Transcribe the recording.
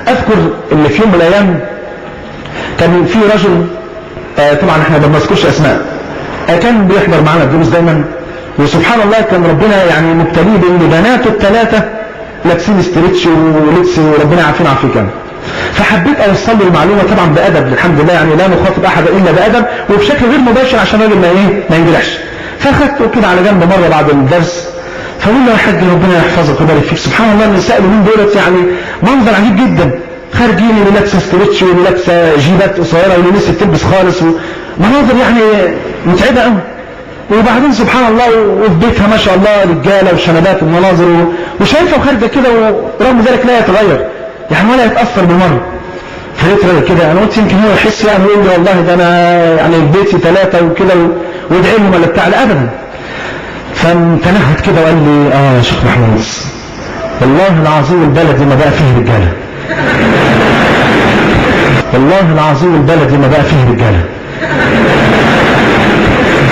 اذكر ان في يوم من الايام كان في رجل، طبعا احنا ما بنذكرش اسماء، كان بيحضر معنا الدروس دايما، وسبحان الله كان ربنا يعني مبتليه بان بناته الثلاثه لابسين استريتش ولبس وربنا يعافينا ويعافيك يعني. فحبيت اوصل له المعلومه طبعا بادب، الحمد لله يعني لا نخاطب احد الا بادب وبشكل غير مباشر عشان الراجل ما ينجرحش. فاخدته كده على جنب مره بعد الدرس، فقول له يا حاج ربنا يحفظك ويبارك فيك، سبحان الله النساء اليومين دولت يعني منظر عجيب جدا، خارجين اللي لابسه ستريتش واللي لابسه جيبات قصيره واللي لسه تلبس خالص، مناظر يعني متعبه قوي. وبعدين سبحان الله وفي بيتها ما شاء الله رجاله وشنبات ومناظر وشايفه وخارجه كده، ورغم ذلك لا يتغير يعني ولا يتاثر بالمره. فلقيت راجل كده، انا قلت يمكن هو يحس يعني يقول لي والله ده انا يعني بيتي ثلاثه وكده وادعي لهم ولا بتاع، لا ابدا. فانتنهت كده وقال لي يا شيخ محمود والله العظيم البلد ما بقى فيه رجاله، والله العظيم البلد ما بقى فيه رجاله.